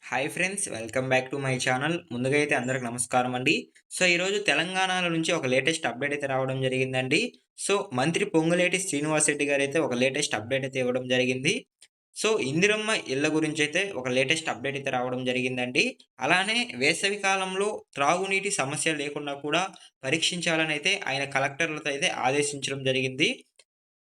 Hi friends, welcome back to my channel. ముందుగా అయితే అందరికి నమస్కారం అండి. సో, ఈరోజు తెలంగాణలో నుంచి ఒక లేటెస్ట్ అప్డేట్ అయితే రావడం జరిగిందండి. సో, మంత్రి పొంగులేటి శ్రీనివాసరెడ్డి గారైతే ఒక లేటెస్ట్ అప్డేట్ అయితే ఇవ్వడం జరిగింది. సో, ఇందిరమ్మ ఇళ్ల గురించైతే ఒక లేటెస్ట్ అప్డేట్ అయితే రావడం జరిగిందండి. అలానే వేసవి కాలంలో త్రాగునీటి సమస్య లేకుండా కూడా పరీక్షించాలనైతే ఆయన కలెక్టర్లతో అయితే ఆదేశించడం జరిగింది.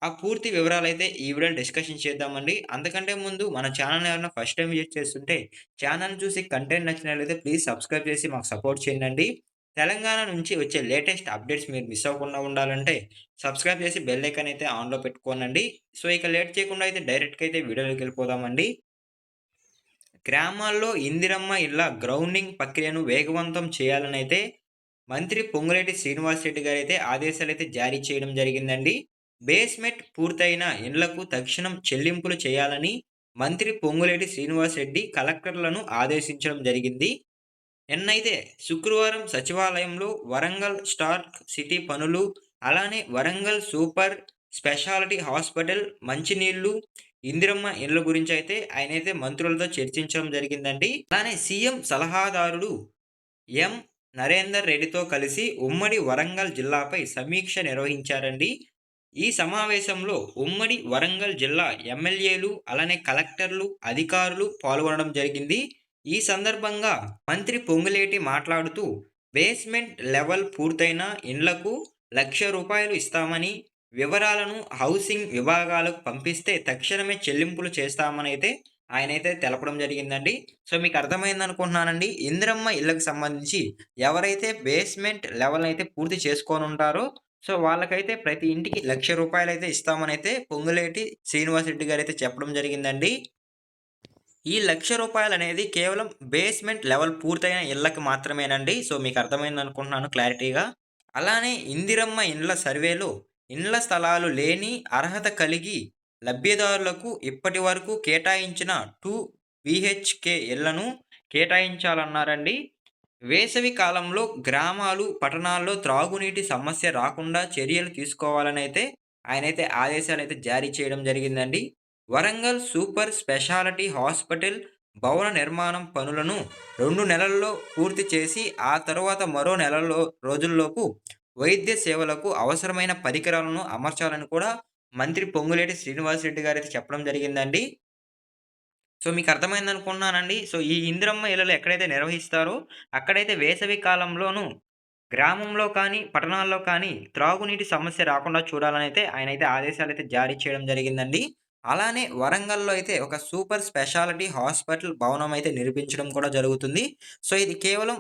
ఆ పూర్తి వివరాలైతే ఈ వీడియోలో డిస్కషన్ చేద్దామండి. అంతకంటే ముందు మన ఛానల్‌ని ఎవరైనా ఫస్ట్ టైమ్ విజిట్ చేస్తుంటే, ఛానల్ చూసి కంటెంట్ నచ్చినట్లయితే ప్లీజ్ సబ్స్క్రైబ్ చేసి మాకు సపోర్ట్ చేయండండి. తెలంగాణ నుంచి వచ్చే లేటెస్ట్ అప్డేట్స్ మీరు మిస్ అవ్వకుండా ఉండాలంటే, సబ్స్క్రైబ్ చేసి బెల్ ఐకాన్ అయితే ఆన్‌లో పెట్టుకోనండి. సో, ఇక లేట్ చేయకుండా అయితే డైరెక్ట్‌గా అయితే వీడియోలోకెళ్ళిపోదామండి. గ్రామాల్లో ఇందిరమ్మ ఇళ్ల గ్రౌండింగ్ ప్రక్రియను వేగవంతం చేయాలనైతే మంత్రి పొంగులేటి శ్రీనివాసరెడ్డి గారైతే ఆదేశాలైతే జారీ చేయడం జరిగిందండి. బేస్‌మెంట్ పూర్తయిన ఇండ్లకు తక్షణం చెల్లింపులు చేయాలని మంత్రి పొంగులేటి శ్రీనివాసరెడ్డి కలెక్టర్లను ఆదేశించడం జరిగింది. నిన్నైతే శుక్రవారం సచివాలయంలో వరంగల్ స్టార్ట్ సిటీ పనులు, అలానే వరంగల్ సూపర్ స్పెషాలిటీ హాస్పిటల్, మంచినీళ్లు, ఇందిరమ్మ ఇళ్ల గురించైతే ఆయనైతే మంత్రులతో చర్చించడం జరిగిందండి. అలానే సీఎం సలహాదారుడు ఎం. నరేందర్ రెడ్డితో కలిసి ఉమ్మడి వరంగల్ జిల్లాపై సమీక్ష నిర్వహించారండి. ఈ సమావేశంలో ఉమ్మడి వరంగల్ జిల్లా ఎమ్మెల్యేలు, అలానే కలెక్టర్లు, అధికారులు పాల్గొనడం జరిగింది. ఈ సందర్భంగా మంత్రి పొంగులేటి మాట్లాడుతూ, బేస్మెంట్ లెవెల్ పూర్తయిన ఇండ్లకు రూ. 1,00,000 ఇస్తామని, వివరాలను హౌసింగ్ విభాగాలకు పంపిస్తే తక్షణమే చెల్లింపులు చేస్తామనైతే ఆయనైతే తెలపడం జరిగిందండి. సో, మీకు అర్థమైందనుకుంటున్నానండి. ఇందిరమ్మ ఇళ్ళకి సంబంధించి ఎవరైతే బేస్మెంట్ లెవెల్ అయితే పూర్తి చేసుకోనుంటారో, సో, వాళ్ళకైతే ప్రతి ఇంటికి రూ. 1,00,000 అయితే ఇస్తామనైతే పొంగులేటి శ్రీనివాసరెడ్డి గారైతే చెప్పడం జరిగిందండి. ఈ రూ. 1,00,000 అనేది కేవలం బేస్మెంట్ లెవెల్ పూర్తయిన ఇళ్ళకి మాత్రమేనండి. సో, మీకు అర్థమైందనుకుంటున్నాను క్లారిటీగా. అలానే ఇందిరమ్మ ఇండ్ల సర్వేలో ఇండ్ల స్థలాలు లేని అర్హత కలిగి లబ్ధిదారులకు ఇప్పటి వరకు కేటాయించిన 2 బీహెచ్‌కే ఇళ్లను కేటాయించాలన్నారండి. వేసవి కాలంలో గ్రామాలు, పట్టణాల్లో త్రాగునీటి సమస్య రాకుండా చర్యలు తీసుకోవాలనైతే ఆయనైతే ఆదేశాలైతే జారీ చేయడం జరిగిందండి. వరంగల్ సూపర్ స్పెషాలిటీ హాస్పిటల్ భవన నిర్మాణం పనులను 2 నెలల్లో పూర్తి చేసి, ఆ తరువాత మరో రోజుల్లోపు వైద్య సేవలకు అవసరమైన పరికరాలను అమర్చాలని కూడా మంత్రి పొంగులేటి శ్రీనివాసరెడ్డి గారైతే చెప్పడం జరిగిందండి. సో, మీకు అర్థమైందనుకుంటున్నానండి. సో, ఈ ఇందిరమ్మ ఇళ్లలు ఎక్కడైతే నిర్వహిస్తారో, అక్కడైతే వేసవి కాలంలోనూ గ్రామంలో కానీ, పట్టణాల్లో కానీ త్రాగునీటి సమస్య రాకుండా చూడాలనైతే ఆయనైతే ఆదేశాలైతే జారీ చేయడం జరిగిందండి. అలానే వరంగల్‌లో అయితే ఒక సూపర్ స్పెషాలిటీ హాస్పిటల్ భవనం అయితే నిర్మించడం కూడా జరుగుతుంది. సో, ఇది కేవలం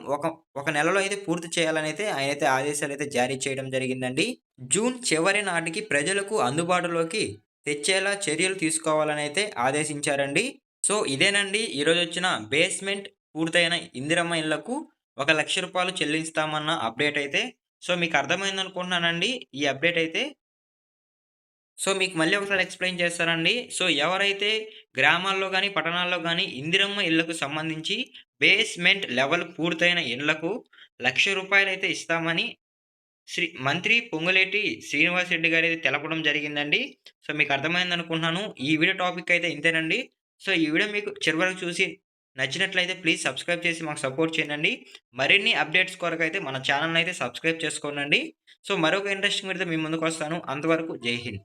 ఒక నెలలో అయితే పూర్తి చేయాలనైతే ఆయనైతే ఆదేశాలైతే జారీ చేయడం జరిగిందండి. జూన్ చివరి నాటికి ప్రజలకు అందుబాటులోకి తెచ్చేలా చర్యలు తీసుకోవాలనైతే ఆదేశించారండి. సో, ఇదేనండి ఈరోజొచ్చిన బేస్మెంట్ పూర్తయిన ఇందిరమ్మ ఇళ్ళకు ఒక రూ. 1,00,000 చెల్లిస్తామన్న అప్డేట్ అయితే. సో, మీకు అర్థమైందనుకుంటున్నానండి ఈ అప్డేట్ అయితే. సో, మీకు మళ్ళీ ఒకసారి ఎక్స్‌ప్లెయిన్ చేస్తానండి. సో, ఎవరైతే గ్రామాల్లో గాని, పట్టణాల్లో గాని ఇందిరమ్మ ఇళ్ళకు సంబంధించి బేస్మెంట్ లెవెల్ పూర్తయిన ఇళ్ళకు రూ. 1,00,000 అయితే ఇస్తామని మంత్రి పొంగులేటి శ్రీనివాసరెడ్డి గారైతే తెలపడం జరిగిందండి. సో, మీకు అర్థమైందనుకుంటున్నాను. ఈ వీడియో టాపిక్ అయితే ఇంతేనండి. సో, ఈ వీడియో మీకు చివరి వరకు చూసి నచ్చినట్లయితే ప్లీజ్ సబ్స్క్రైబ్ చేసి మాకు సపోర్ట్ చేయండి. మరిన్ని అప్డేట్స్ కొరకైతే మన ఛానెల్‌ని అయితే సబ్స్క్రైబ్ చేసుకోండి. సో, మరొక ఇంట్రెస్టింగ్ వీడియోతో మీ ముందుకొస్తాను. అంతవరకు జై హింద్.